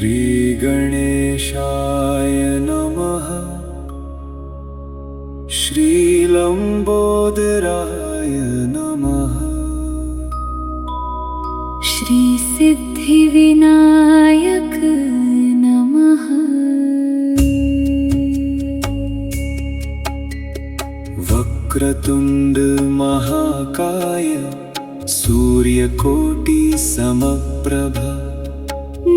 श्रीगणेशाय नमः। श्रीलंबोदराय नमः। श्रीसिद्धिविनायक नमः। वक्रतुण्ड महाकाय सूर्यकोटि समप्रभ।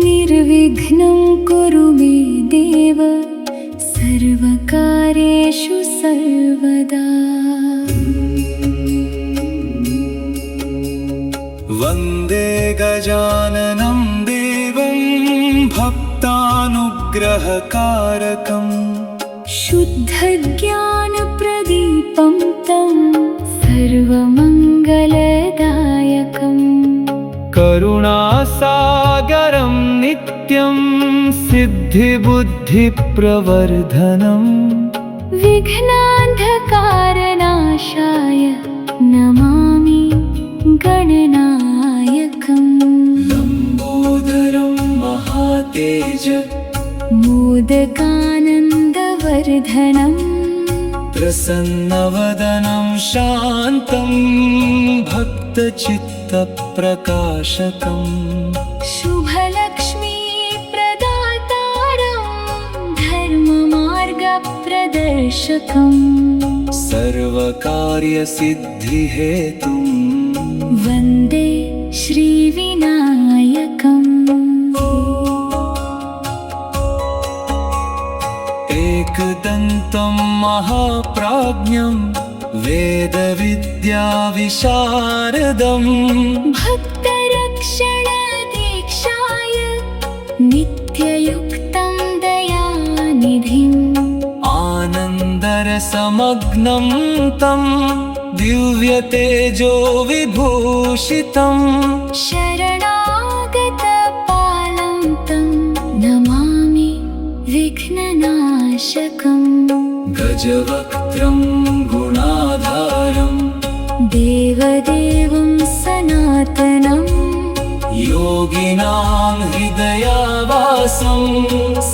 निर्विघ्नं कुरु मे देव सर्वकार्येषु सर्वदा। वन्दे गजाननं देवं भक्तानुग्रहकारकम्। शुद्धज्ञानप्रदीपं तं सर्वमङ्गलदायकम्। करुणासागरं नित्यं सिद्धिबुद्धिप्रवर्धनम्। विघ्नान्धकारनाशाय नमामि गणनायकम्। लम्बोदरं महातेज मोदकानन्दवर्धनम्। प्रसन्नवदनं शान्तं भक्तचित्तप्रकाशकम्। शुभलक्ष्मी प्रदातारं धर्ममार्गप्रदर्शकम्। सर्वकार्यसिद्धिहेतुं वन्दे श्रीविनायकम्। एकदन्तं महाप्राज्ञं वेदविद्याविशारदम्। भक्तरक्षणदीक्षाय नित्ययुक्तं दयानिधिम्। आनन्दरसमग्नं तं दिव्यतेजो विभूषितम्। शरणागतपालं तं नमामि विघ्ननाशकम्। गजवक्त्रं गुणाधारं देवदेवं सनातनम्। योगिनां हृदयावासं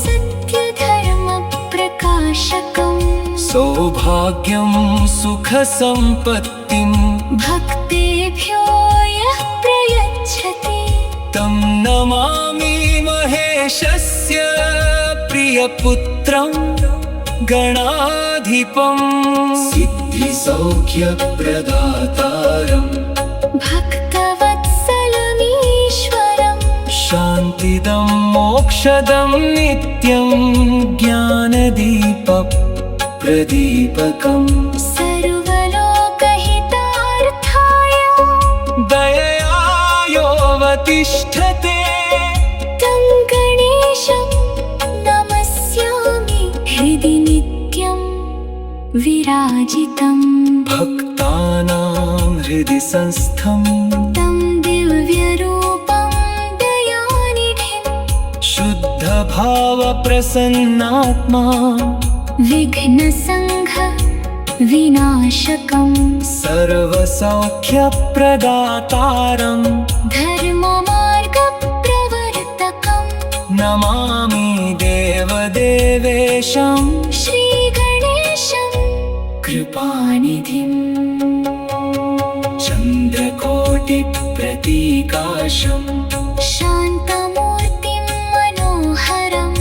सत्यधर्मप्रकाशकम्। सौभाग्यं सुखसम्पत्तिं भक्तेभ्यो यः प्रयच्छति तं नमामि महेशस्य प्रियपुत्रं गणाधिपम्। सिद्धिसौख्यप्रदातारं भक्तवत्सलमीश्वरम्। शान्तिदं मोक्षदं नित्यं ज्ञानदीपप्रदीपकम्। सर्वलोकहितार्थाय दयया योऽवतिष्ठते तं गणेशं नमस्यामि हृदि नित्यं विराजितम्। भक्तानां हृदि संस्थं तं दिव्यरूपं दयानिधिं। शुद्धभावप्रसन्नात्मा विघ्नसङ्घ विनाशकम्। सर्वसौख्यप्रदातारं धर्ममार्गप्रवर्तकम्। नमामि देवदेवेशं श्रीगणेशं कृपानिधिम्। चन्द्रकोटिप्रतीकाशं शान्तमूर्तिं मनोहरम्।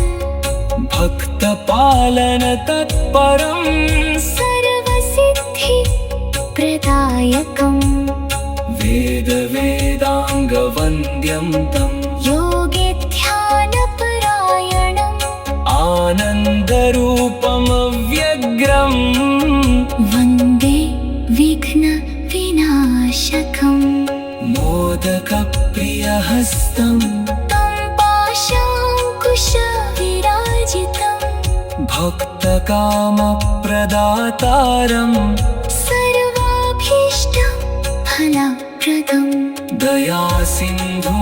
भक्तपालनतत्परं सर्वसिद्धिप्रदायकम्। वेदवेदाङ्गवन्द्यं तं योगिध्यानपरायणम्। आनन्दरूपमव्यग्रम् वन्दे विघ्नविनाशकम्। मोदकप्रियहस्तं तं पाशाङ्कुशविराजितम्। भक्तकामप्रदातारं सर्वाभीष्टफलप्रदम्। दयासिन्धुं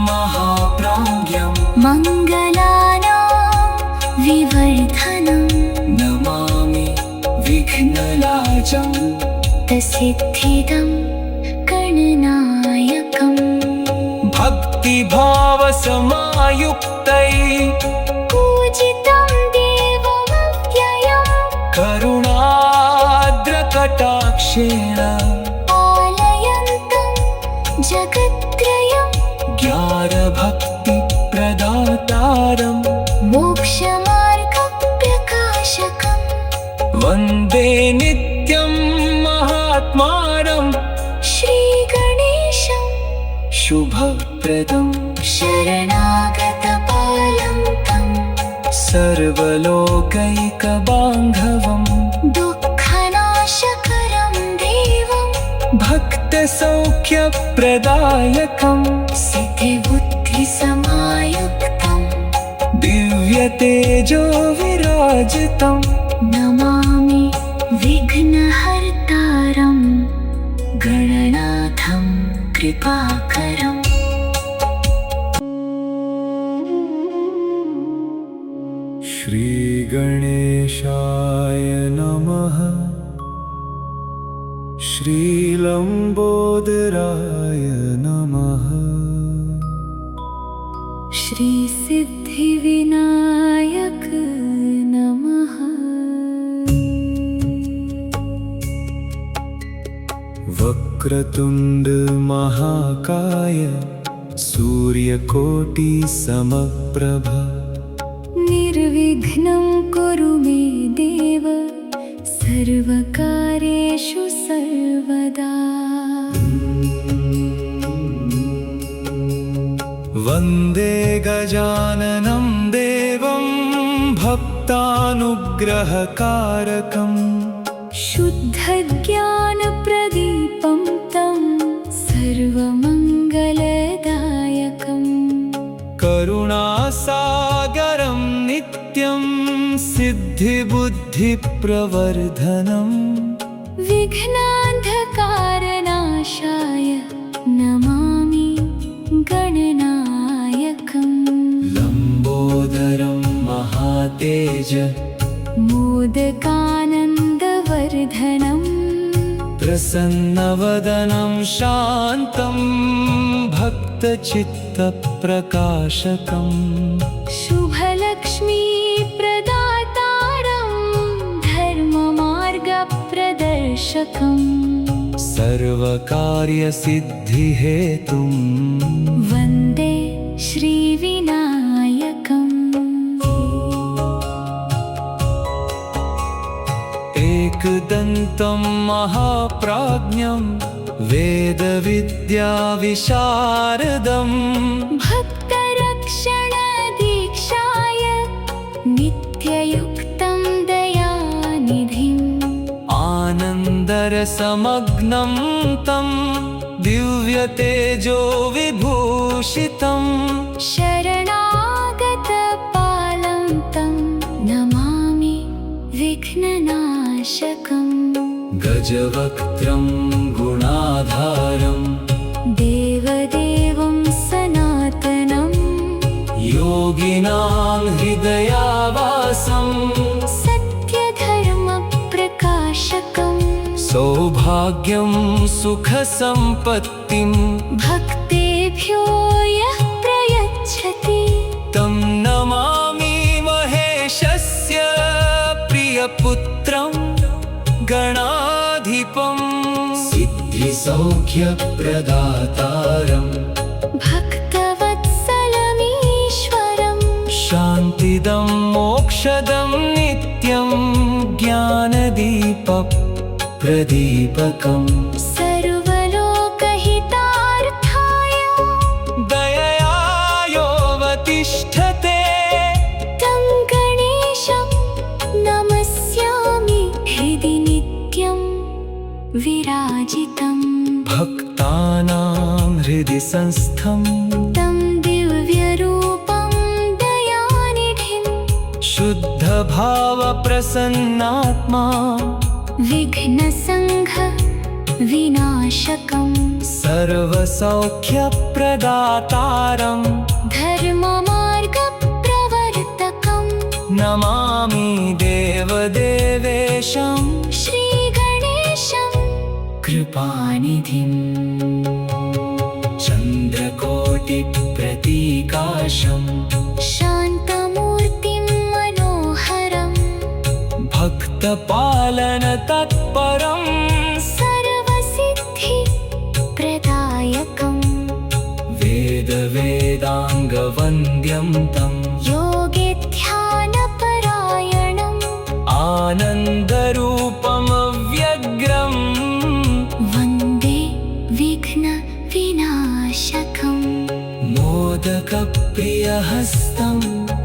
महाप्राज्ञं मङ्गलानां विवर्धनम्। नमामि विघ्नराजं सिद्धिदं गणनायकम्। भक्तिभावसमायुक्तैः पूजितं देवमव्ययम् करुणाद्रकटाक्षेण पालयन्तं जगत्त्रयम् ज्ञानभक्तिप्रदातारम् मोक्षमार्गप्रकाशकम् वन्दे नित्यं महात्मानं श्रीगणेशं शुभप्रदम् शरणागतपालं तं सर्वलोकैकबान्धवम् दुःखनाशकरं देवं भक्तसौख्यप्रदायकम् सिद्धिबुद्धिसमायुक्तं दिव्यतेजो विराजितम् नमामि विघ्नहर्तारं गणनाथं कृपाकरम् श्रीगणेशाय नमः श्रीलम्बोदराय नमः श्रीसिद्धिविनायक नमः वक्रतुण्ड महाकाय सूर्यकोटि समप्रभ निर्विघ्नं कुरु मे देव सर्वकार्येषु सर्वदा वन्दे गजाननं देवं भक्तानुग्रहकारकम् शुद्धज्ञानप्रदीपं तं सर्वमङ्गलदायकम् करुणासागरं नित्यं सिद्धिबुद्धिप्रवर्धनम् विघ्नान्धकारनाशाय नमामि गणनायकम् लम्बोदरं महातेज मोदकानन्दवर्धनम् प्रसन्नवदनं शान्तं भक्तचित्तप्रकाशकम् शुभलक्ष्मीप्रदातारं धर्ममार्गप्रदर्शकम् सर्वकार्यसिद्धिहेतुं वन्दे श्रीविनायकम् एकदन्तं महाप्राज्ञं वेदविद्याविशारदम् भक्तरक्षणदीक्षाय नित्ययुक्तं दयानिधिम् आनन्दरसमग्नं तं दिव्यतेजो विभूषितम् शरणागतपालं तं नमामि विघ्ननाशकम् गजवक्त्रं गुणाधारं देवदेवं सनातनं योगिनां हृदयावासं सत्यधर्मप्रकाशकम् सौभाग्यं सुखसम्पत्तिं भक्तेभ्यो यः प्रयच्छति तं नमामि महेशस्य प्रियपुत्रं गणाधिपम् सिद्धिसौख्यप्रदातारम् भक्तवत्सलमीश्वरम् शान्तिदं मोक्षदं नित्यं ज्ञानदीपप्रदीपकम् सर्वलोकहितार्थाय दयया योऽवतिष्ठते तं गणेशं नमस्यामि हृदि नित्यं विराजितम् भक्तानां हृदि संस्थं तं दिव्यरूपं दयानिधिं शुद्धभावप्रसन्नात्मा विघ्नसङ्घ विनाशकम् सर्वसौख्यप्रदातारं धर्ममार्गप्रवर्तकम् नमामि देवदेवेशं श्रीगणेशं कृपानिधिं चन्द्रकोटिप्रतीकाशं शान्त सर्वाङ्गवन्द्यं तं योगे ध्यानपरायणम् आनन्दरूपमव्यग्रम् वन्दे विघ्नविनाशकम् मोदकप्रियहस्तं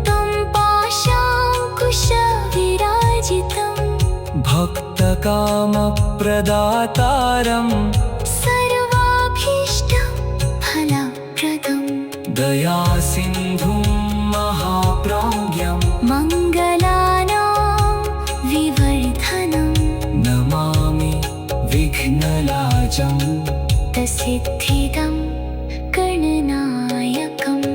तं पाशाङ्कुशविराजितम् भक्तकामप्रदातारं सर्वाभीष्टफलप्रदम् दयासिन्धुं महाप्राज्ञं मङ्गलानां विवर्धनम् नमामि विघ्नराजम् सिद्धिदं गणनायकम्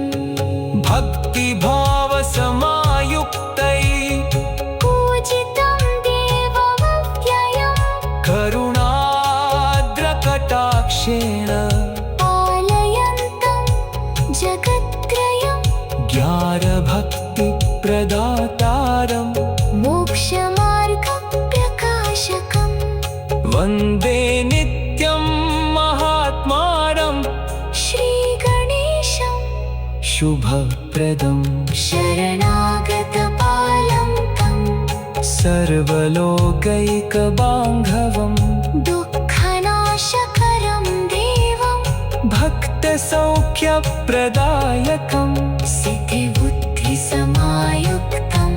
भक्तिभावसमायुक्तै पूजितं देवमव्ययम् करुणाद्रकटाक्षेण पालयन्तं जगत्त्रयम् ज्ञानभक्तिप्रदातारं मोक्षमार्गप्रकाशकम् वन्दे नित्यं महात्मानं श्रीगणेशं शुभप्रदं शरणागतपालं तं सर्वलोकैकबान्धवं दुःखनाशकरं देवं भक्तसौख्यप्रदायकं सिद्धिबुद्धिसमायुक्तं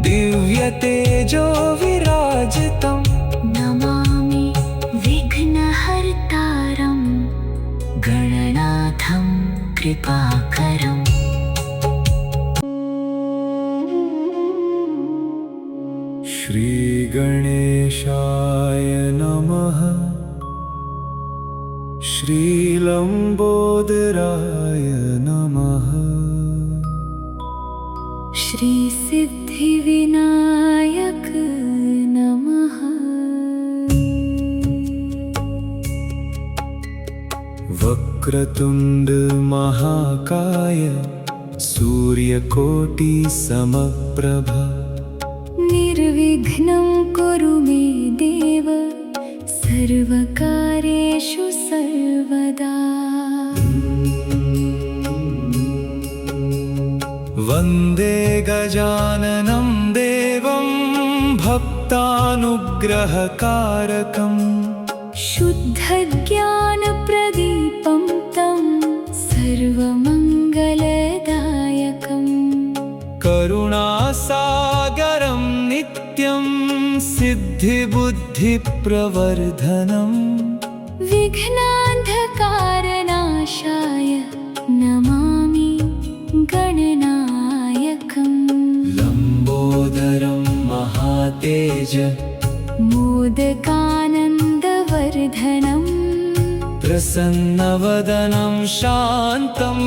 दिव्यतेजो विराजितं नमामि विघ्नहर्तारं गणनाथं कृपाकरम् श्रीगणेशाय नमः श्रीलम्बोदराय नमः श्रीसिद्धिविनायक नमः वक्रतुण्ड महाकाय सूर्यकोटिसमप्रभ निर्विघ्नं कुरु मे देव सर्वकार्येषु सर्वदा वन्दे गजाननं देवं भक्तानुग्रहकारकम् शुद्धज्ञानप्रदीपं तं सर्वमङ्गलदायकम् करुणासागरं नित्यं सिद्धिबुद्धिप्रवर्धनम् विघ्नान्धकारनाशाय नमामि गणनायकम् लम्बोदरं महातेज मोदकानन्दवर्धनम् प्रसन्नवदनं शान्तं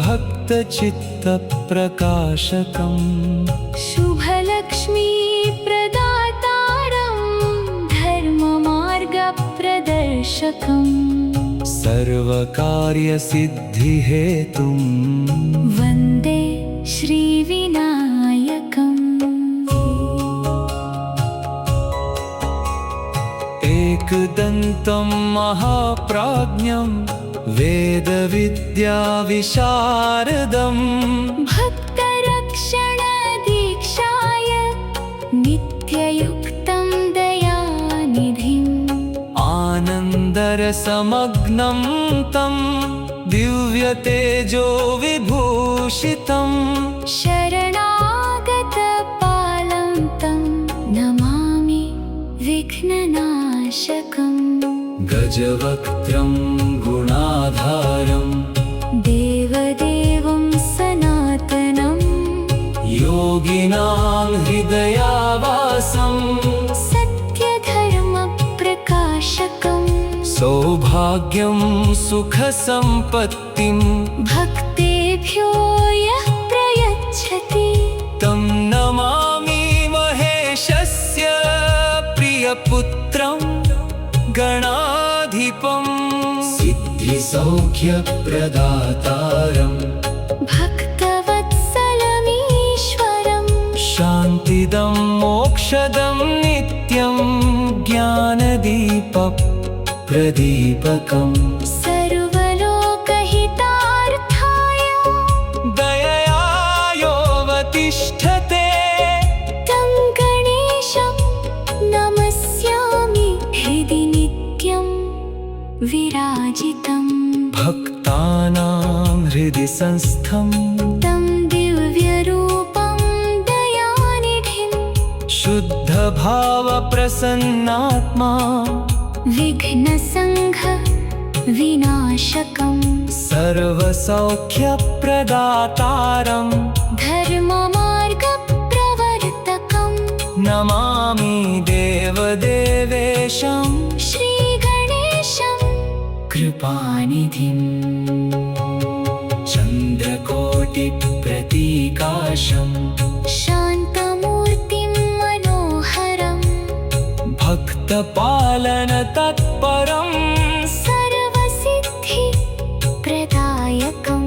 भक्तचित्तप्रकाशकम् शुभलक्ष्मीप्रदातारं धर्ममार्गप्रदर्शकम् सर्वकार्यसिद्धिहेतुं वन्दे श्रीविनायकम् एकदन्तं महाप्राज्ञं वेदविद्याविशारदम् भक्तरक्षणदीक्षाय नित्ययुक्तं दयानिधिम् आनन्दरसमग्नं तं दिव्यतेजो विभूषितं शरणागतपालं तं नमामि विघ्ननाशकम् गजवक्त्रं गुणाधारं देवदेवं सनातनं योगिनां हृदयावासं सत्यधर्मप्रकाशकम् सौभाग्यं सुखसम्पत्तिं भक्तेभ्यो यः प्रयच्छति तं नमामि महेशस्य प्रियपुत्रं गणाधिपं सिद्धिसौख्यप्रदातारं भक्तवत्सलमीश्वरम् शान्तिदं मोक्षदं नित्यं ज्ञानदीपप्रदीपकम् सर्वलोकहितार्थाय हृदि संस्थं तं दिव्यरूपं दयानिधिं शुद्धभावप्रसन्नात्मा विघ्नसङ्घ विनाशकं सर्वसौख्यप्रदातारं धर्ममार्गप्रवर्तकं नमामि देवदेवेशं श्रीगणेशं कृपानिधिं चन्द्रकोटिप्रतीकाशं शान्तमूर्तिं मनोहरं भक्तपालनतत्परं सर्वसिद्धिप्रदायकं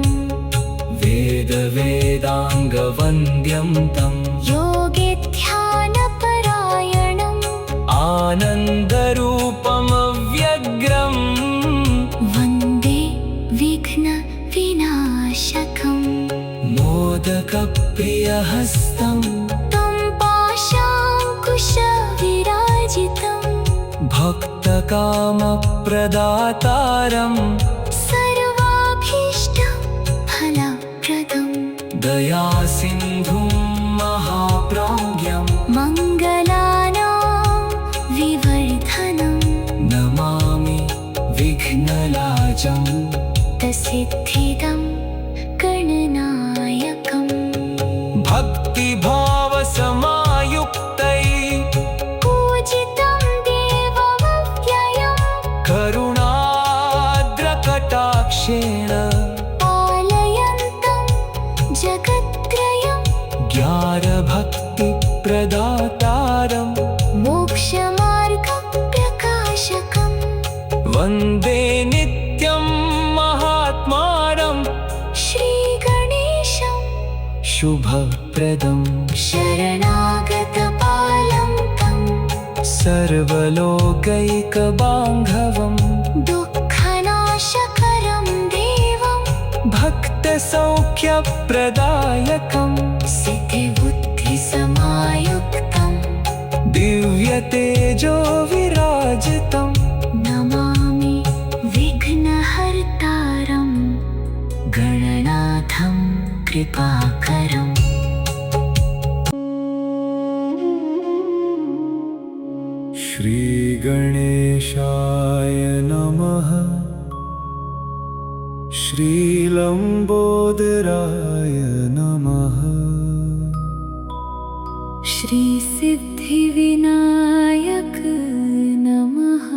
वेदाङ्गवन्द्यं तं योगिध्यानपरायणम् आनन्दरूपमव्यग्रम् वन्दे विघ्नविनाशकम् मोदकप्रियहस्तं तं पाशाङ्कुशविराजितं भक्तकामप्रदातारं सर्वाभीष्टफलप्रदं दयासिन्धुं महाप्राज्ञं मङ्गलानां विवर्धनं नमामि विघ्नराजं सिद्धिदं गणनायकम् भक्तिभावसमायुक्तै पूजितं देवमव्ययम् करुणाद्रकटाक्षेण पालयन्तं जगत्त्रयं ज्ञानभक्तिप्रदातारं मोक्षमार्गप्रकाशकं वन्दे नित्यं महात्मानं श्रीगणेशं शुभप्रदं शरणागतपालं तं सर्वलोकैकबान्धवं दुःखनाशकरं देवं भक्तसौख्यप्रदायकं सिद्धिबुद्धिसमायुक्तं दिव्यतेजो विराजितं नमामि विघ्नहर्तारं गणनाथं कृपाकरम् श्रीगणेशाय नमः श्रीलम्बोदराय नमः श्रीसिद्धिविनायक नमः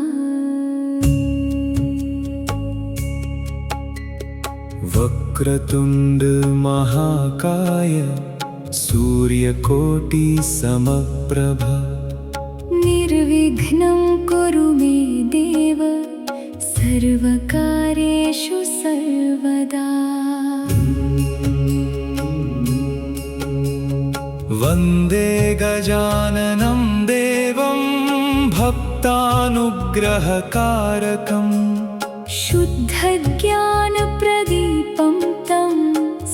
वक्रतुण्ड महाकाय सूर्यकोटिसमप्रभ निर्विघ्नं कुरु मे देव सर्वकार्येषु सर्वदा वन्दे गजाननं देवं भक्तानुग्रहकारकम् शुद्धज्ञानप्रदीपं तं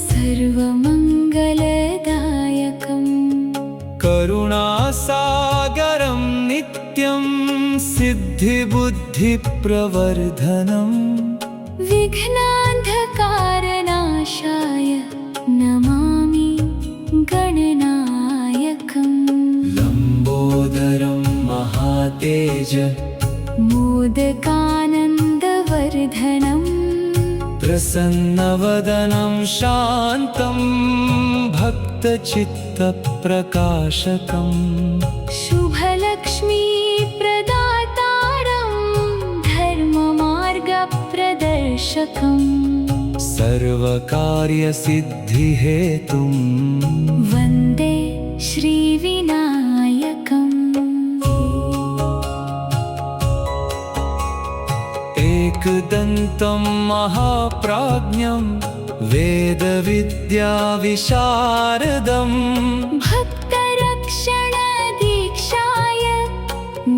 सर्वमङ्गलदायकम् करुणासागरं नित्यं सिद्धिबुद्धिप्रवर्धनम् विघ्नान्धकारनाशाय नमामि गणनायकम् लम्बोदरं महातेज मोदकानन्दवर्धनम् प्रसन्नवदनं शान्तं भक्तचित्तप्रकाशकम् शुभलक्ष्मीप्रदातारं धर्ममार्गप्रदर्शकम् सर्वकार्यसिद्धिहेतुं वन्दे श्रीविनायकम् एकदन्तं महाप्राज्ञं वेदविद्याविशारदं भक्तरक्षणदीक्षाय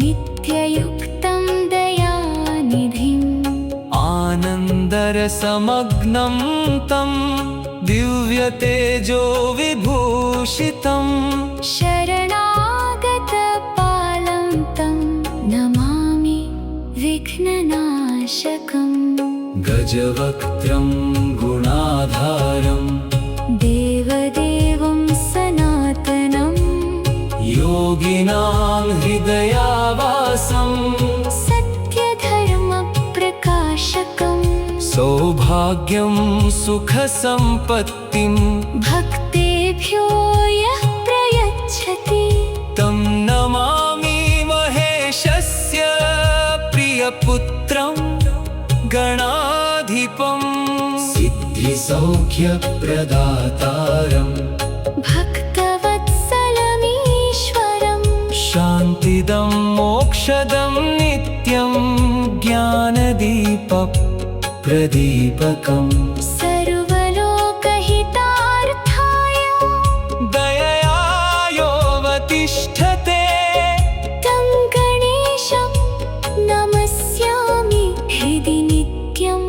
नित्ययुक्तं दयानिधिम् आनन्दरसमग्नं तं दिव्यतेजो विभूषितं शरणागतपालं तं नमामि विघ्ननाशकम् गजवक्त्रं गुणाधारं देवदेवं सनातनं योगिनां हृदयावासं सत्यधर्मप्रकाशकं सौभाग्यं सुखसम्पत्तिं भक्तेभ्यो यः प्रयच्छति तं नमामि महेशस्य प्रियपुत्रं गणाधिपं सिद्धिसौख्यप्रदातारं भक्तवत्सलमीश्वरं शान्तिदं मोक्षदं नित्यं ज्ञानदीपप्रदीपकम् सर्वलोकहितार्थाय दयया योऽवतिष्ठते तं गणेशं नमस्यामि हृदि नित्यं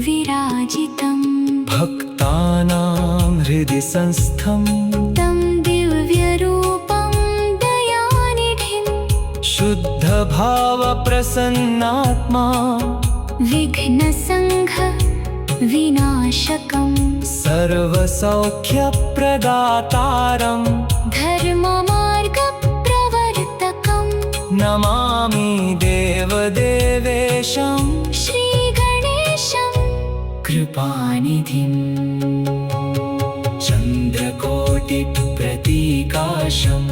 विराजितं भक्तानां हृदि संस्थं तं दिव्यरूपं दयानिधिं शुद्धभावप्रसन्नात्मा विघ्नसङ्घ विनाशकं सर्वसौख्यप्रदातारं धर्ममार्गप्रवर्तकं नमामि देवदेवेशं श्रीगणेशं कृपानिधिम् चन्द्रकोटिप्रतीकाशं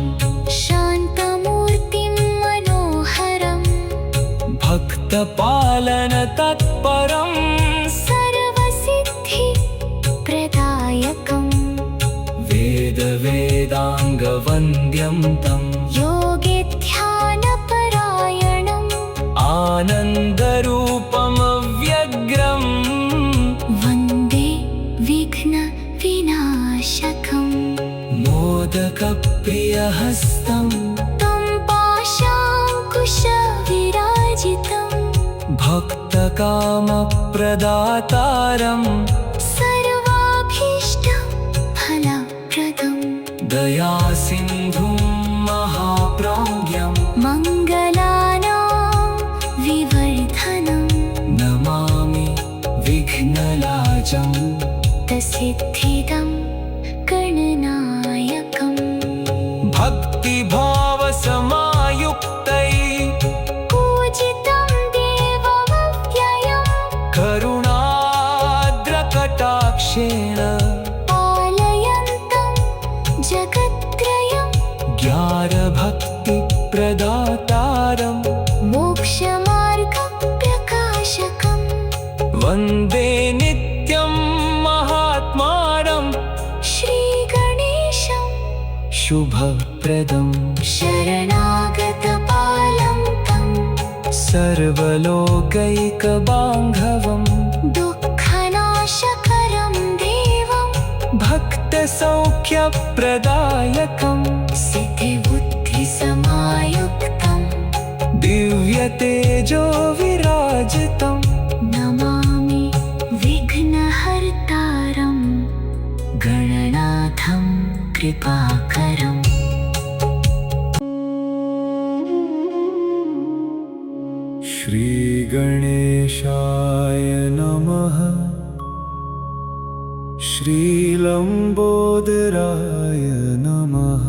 शान्तमूर्तिं मनोहरं भक्तपालनतत्परं सर्वसिद्धिप्रदायकं वेदाङ्गवन्द्यं तं योगिध्यानपरायणम् आनन्दरूपमव्यग्रम् वन्दे विघ्नविनाशकं मोदकप्रियहस्तं तं पाशाङ्कुशविराजितं भक्तकामप्रदातारं सर्वाभीष्टफलप्रदं दयासिन्धुं महाप्राज्ञं मङ्गलानां विवर्धनं नमामि विघ्नराजं सिद्धिदं गणनायकं भक्तिभावसमायुक्तै पूजितं देवमव्ययं करुणाद्रकटाक्षेण पालयन्तं जगत्त्रयं ज्ञानभक्तिप्रदातारं मोक्षमार्गप्रकाशकं वन्दे नित्यं महात्मानं श्रीगणेशं शुभप्रदं शरणागतपालं तं सर्वलोकैकबान्धवं दुःखनाशकरं देवं भक्तसौख्यप्रदायकं सिद्धिबुद्धिसमायुक्तं दिव्यतेजो विराजितं नमामि विघ्नहर्तारं गणनाथं कृपाकरम् श्रीगणेशाय नमः श्रीलम्बोदराय नमः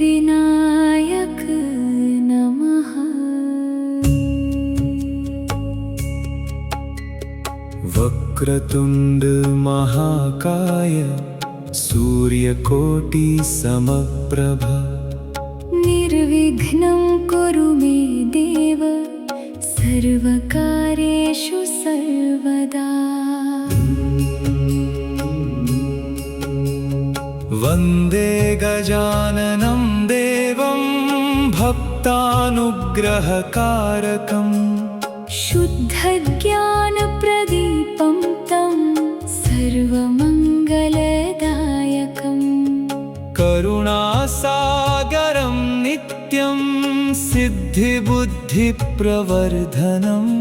श्रीसिद्धिविनायक नमः वक्रतुण्ड महाकाय सूर्यकोटिसमप्रभ निर्विघ्नं कुरु मे देव सर्वकार्येषु सर्वदा वन्दे गजाननं देवं भक्तानुग्रहकारकम् शुद्धज्ञानप्रदीपं तं सर्वमङ्गलदायकं करुणासागरं नित्यं सिद्धिबुद्धिप्रवर्धनम्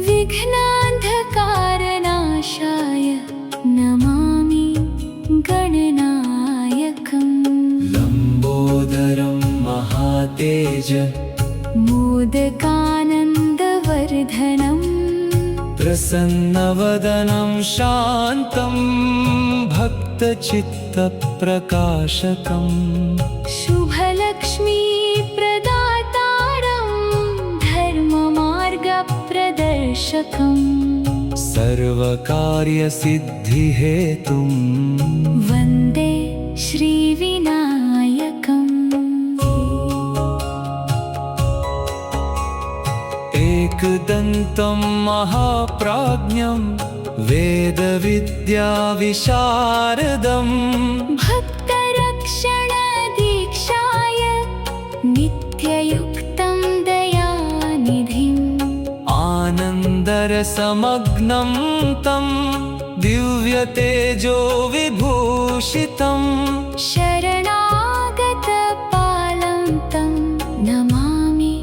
विघ्नान्धकारनाशाय नमामि गणनायकं लम्बोदरं महातेज मोदकान् कृपावर्धनम् प्रसन्नवदनं शान्तं भक्तचित्तप्रकाशकम् शुभलक्ष्मी प्रदातारं धर्ममार्गप्रदर्शकम् सर्वकार्यसिद्धिहेतुं वन्दे श्रीविनायकम् एकदन्तं महाप्राज्ञं वेदविद्याविशारदम् भक्तरक्षणदीक्षाय नित्ययुक्तं दयानिधिम् आनन्दरसमग्नं तं दिव्यतेजो विभूषितम् शरणागतपालं तं नमामि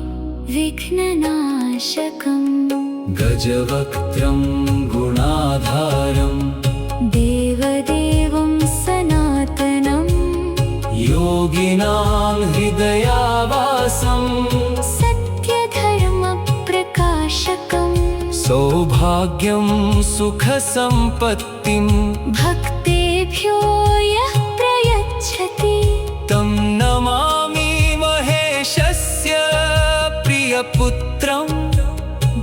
विघ्ननाशकम् गजवक्त्रं गुणाधारं देवदेवं सनातनम् योगिनां हृदयावासं सत्यधर्मप्रकाशकम् सौभाग्यं सुखसम्पत्तिं भक्तेभ्यो यः प्रयच्छति तं नमामि महेशस्य प्रियपुत्रं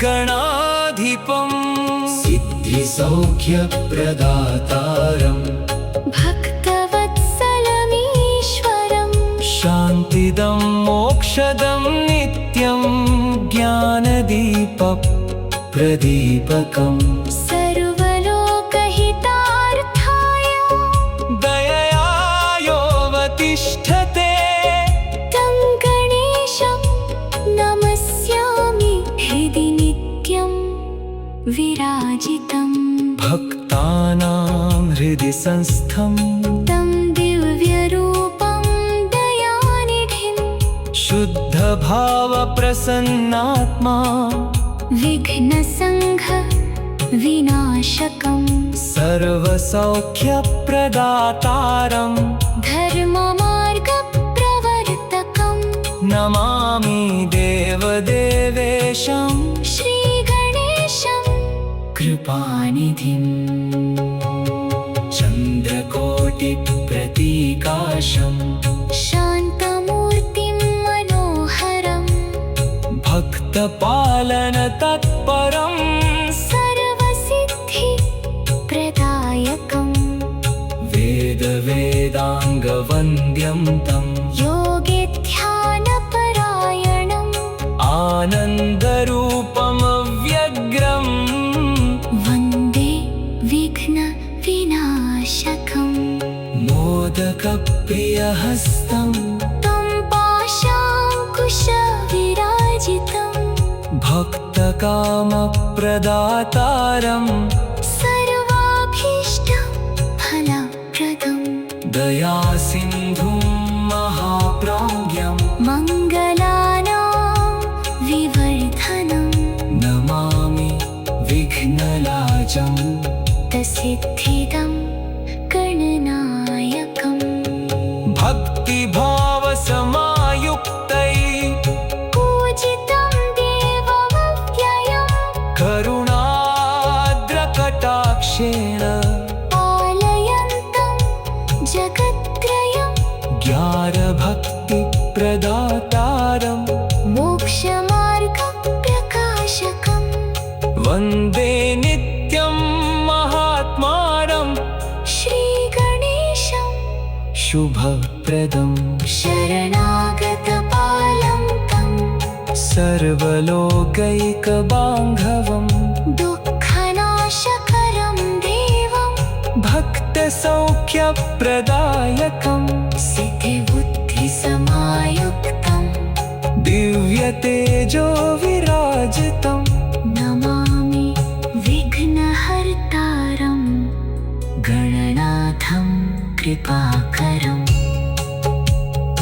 गणाधिपं सिद्धिसौख्यप्रदातारं भक्तवत्सलमीश्वरम् शान्तिदं मोक्षदं नित्यं ज्ञानदीपप्रदीपकम् सर्वलोकहितार्थाय दयया योऽवतिष्ठते तं गणेशं नमस्यामि हृदि नित्यं विराजितम् भक्तानां हृदि संस्थं तं दिव्यरूपं दयानिधिम् शुद्धभावप्रसन्नात्मा विघ्नसङ्घ विनाशकम् सर्वसौख्यप्रदातारं धर्ममार्गप्रवर्तकम् नमामि देवदेवेशं श्रीगणेशं कृपानिधिम् चन्द्रकोटिप्रतीकाशं शान्तमूर्तिं मनोहरम् भक्तपालनतत्परं सर्वसिद्धिप्रदायकम् वेदाङ्गवन्द्यं तं योगेध्यानपरायणम् आनन्दरूपमव्यग्रम् वन्दे विघ्नविनाशकम् मोदकप्रियहस्तं तं पाशाङ्कुशविराजितम् भक्तकामप्रदातारं सर्वाभीष्टफलप्रदम् दयासिन्धुं महाप्राज्ञं मङ्गलानां विवर्धनम् नमामि विघ्नराजं सिद्धिदं गणनायकम् भक्तिभावसमायुक्तै पूजितं देवमव्ययम् करुणाद्रकटाक्षेण पालयन्तं जगत्त्रयम् ज्ञानभक्तिप्रदातारं मोक्षमार्गप्रकाशकम् वन्दे नित्यं महात्मानं श्रीगणेशं शुभप्रदं शरणागतपालं तं सर्वलोकैकबान्धवं दुःखनाशकरं देवं भक्तसौख्यप्रदायकं सिद्धिबुद्धिसमायुक्तं दिव्यतेजो विराजितं नमामि विघ्नहर्तारं गणनाथं कृपाकरम्